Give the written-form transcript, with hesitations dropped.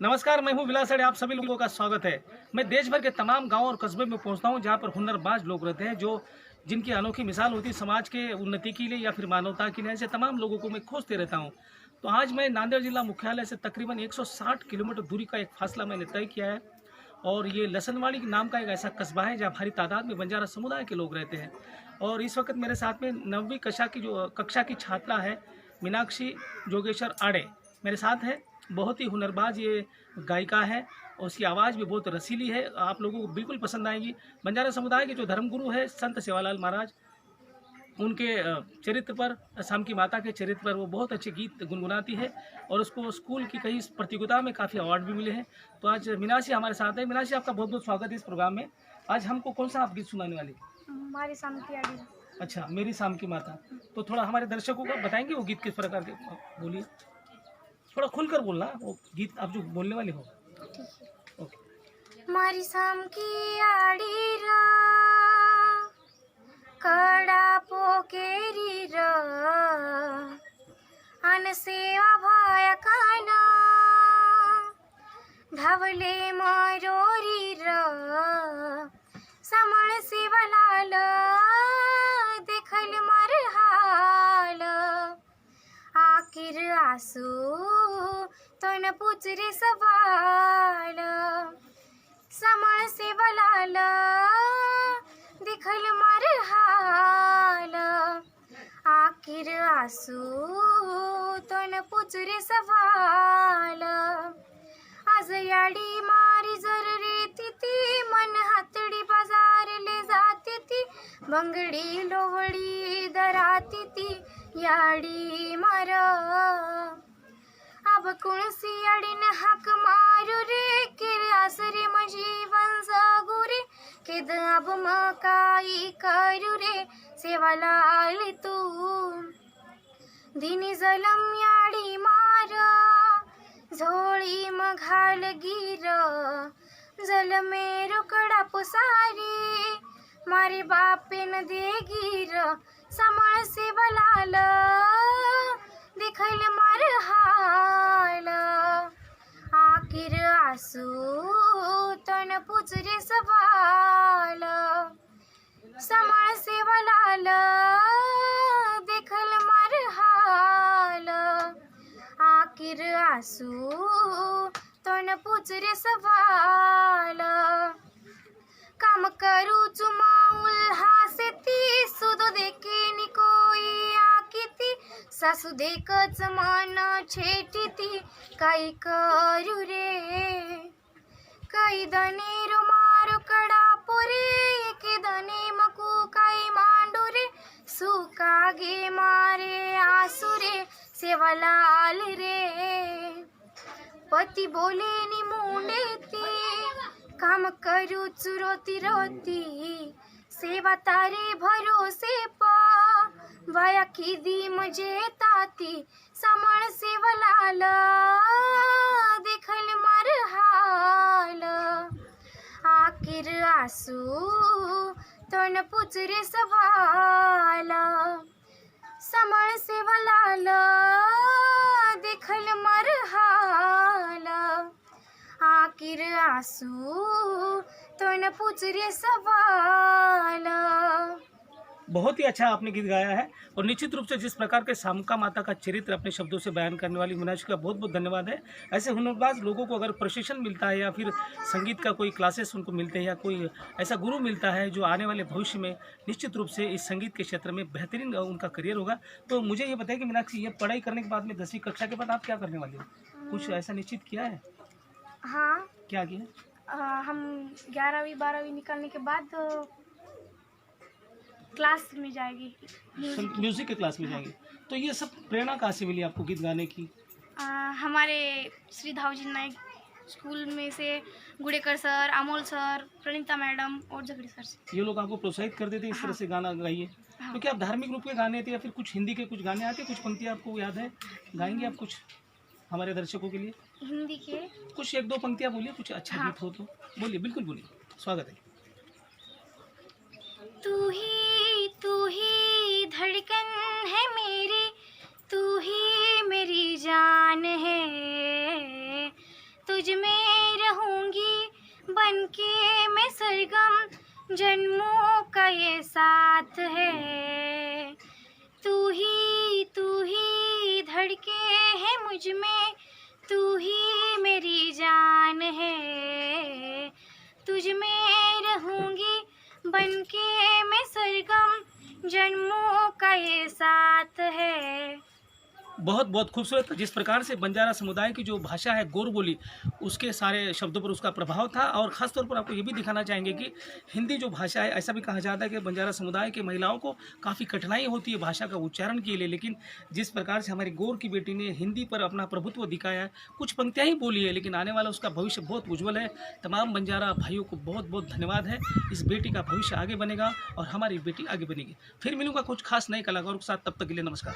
नमस्कार, मैं हूं विलास अड़े, आप सभी लोगों का स्वागत है। मैं देश भर के तमाम गांव और कस्बे में पहुंचता हूं जहां पर हुनरबाज लोग रहते हैं जो जिनकी अनोखी मिसाल होती है समाज के उन्नति के लिए या फिर मानवता के लिए। ऐसे तमाम लोगों को मैं खोजते रहता हूं। तो आज मैं नांदेड़ जिला मुख्यालय से तकरीबन 160 किलोमीटर दूरी का एक फासला मैंने तय किया है और ये लसनवाड़ी नाम का एक ऐसा कस्बा है जहाँ भारी तादाद में बंजारा समुदाय के लोग रहते हैं। और इस वक्त मेरे साथ में 9वीं कक्षा की छात्रा है मीनाक्षी जोगेश्वर आड़े मेरे साथ है। बहुत ही हुनरबाज ये गायिका है और उसकी आवाज़ भी बहुत रसीली है, आप लोगों को बिल्कुल पसंद आएगी। बंजारा समुदाय के जो धर्मगुरु है संत सेवालाल महाराज, उनके चरित्र पर, शाम की माता के चरित्र पर वो बहुत अच्छे गीत गुनगुनाती है और उसको स्कूल की कई प्रतियोगिता में काफ़ी अवार्ड भी मिले हैं। तो आज मीनाक्षी हमारे साथ है। मीनाक्षी, आपका बहुत बहुत स्वागत है इस प्रोग्राम में। आज हमको कौन सा आप गीत सुनाने वाली? हमारी शाम की आड़ी। अच्छा, मेरी शाम की माता। तो थोड़ा हमारे दर्शकों को बताएंगे वो गीत किस प्रकार के? बोलिए, थोड़ा खुलकर बोलना, वो गीत आप जो बोलने वाले हो। ओके। मारी शाम की आड़ी रा कड़ा पोकेरी रा अन सेवा भाया काना धावले मारोरी रा समण सेवा लाल देखल मार हाल आखिर आसू तो न पूछ रे सवाल समण से बलाल दिखल मार हाल आखिर आसू तो न पूछ रे सवाल आज याडी मारी जर रेती ती मन हातडी बाजार ले जाती ती बंगडी लोवडी दराती ती याडी मार अब कुणसी अडीन हाक मारू रे किर आसरे जीवन जगू रे केद अब मकाई करू रे सेवाला आली तू दिनी जलम याडी मार झोळी मघाल गिर जल में रुकड़ा पुसारी मारे बापे न दे गिर समळ से बलाल दिखल मार हाल आखिर आसू तन पूछ रे सवाल समळ से बलाल दिखल मार हाल आखिर आसू तन पूछ रे सवाल काम करू चुमाउल हासे ती सुद देखे नि कोई आकिती सासू देखच मन छेटी ती काही करू रे काही दने रो मारो कड़ा पुरे के दने मकू काही मांडू रे सुका गे मारे आसुरे सेवाला आल रे पति बोले नि मुंडे ती काम करू चुरोती रोती सेवा तारे भरोसे पा वाया की दी मुझे ताती समण सेवलाल देखल मार हाल आखिर आसू तो न पूछ रे सवाल समण सेवलाल देखल मार हाल आखिर आसू तो न पूछ रे सवाल। बहुत ही अच्छा आपने गीत गाया है और निश्चित रूप से जिस प्रकार के शामका माता का चरित्र अपने शब्दों से बयान करने वाली मीनाक्षी का बहुत बहुत धन्यवाद है। ऐसे हुनरबाज लोगों को अगर प्रशिक्षण मिलता है या फिर संगीत का कोई क्लासेस उनको मिलते हैं या कोई ऐसा गुरु मिलता है जो आने वाले भविष्य में निश्चित रूप से इस संगीत के क्षेत्र में बेहतरीन उनका करियर होगा। तो मुझे ये बताइए कि मीनाक्षी, ये पढ़ाई करने के बाद में 10वीं कक्षा के बाद आप क्या करने वाली हो? कुछ ऐसा निश्चित किया है? हाँ, क्या किया? हम 11वीं 12वीं निकलने के बाद क्लास में जाएगी, म्यूजिक के क्लास में जाएंगे। तो ये सब प्रेरणा कहाँ से मिली आपको गीत गाने की? हमारे श्री धावजी नायक स्कूल में से Gudekar sir, Amol sir, Pranita madam और झगड़ी सर से। ये लोग आपको प्रोत्साहित कर देते इस तरह से गाना गाइए। तो क्या आप धार्मिक रूप के गाने थे या फिर कुछ हिंदी के कुछ गाने आते, कुछ पंक्तियाँ आपको याद है? गाएंगे आप कुछ हमारे दर्शकों के लिए? हिंदी के कुछ 1-2 पंक्तियाँ बोलिए, कुछ अच्छा गीत हो तो बोलिए। बिल्कुल बोलिए, स्वागत है। तू ही धड़कन है मेरी, तू ही मेरी जान है, तुझ में रहूंगी बनके मैं सरगम, जन्मों का ये साथ है। तू ही धड़के है मुझ में, तू ही मेरी जान है। तुझ में रहूंगी बनके मैं सरगम, जन्मों का ये साथ है। बहुत बहुत खूबसूरत। जिस प्रकार से बंजारा समुदाय की जो भाषा है गोर बोली, उसके सारे शब्दों पर उसका प्रभाव था। और ख़ास तौर पर आपको ये भी दिखाना चाहेंगे कि हिंदी जो भाषा है, ऐसा भी कहा जाता है कि बंजारा समुदाय की महिलाओं को काफ़ी कठिनाई होती है भाषा का उच्चारण के लिए, लेकिन जिस प्रकार से हमारी गोर की बेटी ने हिंदी पर अपना प्रभुत्व दिखाया है, कुछ पंक्तियाँ ही बोली है, लेकिन आने वाला उसका भविष्य बहुत उज्ज्वल है। तमाम बंजारा भाइयों को बहुत बहुत धन्यवाद है। इस बेटी का भविष्य आगे बनेगा और हमारी बेटी आगे बनेगी। फिर मिलूंगा कुछ खास नए कलाकारों के साथ, तब तक के लिए नमस्कार।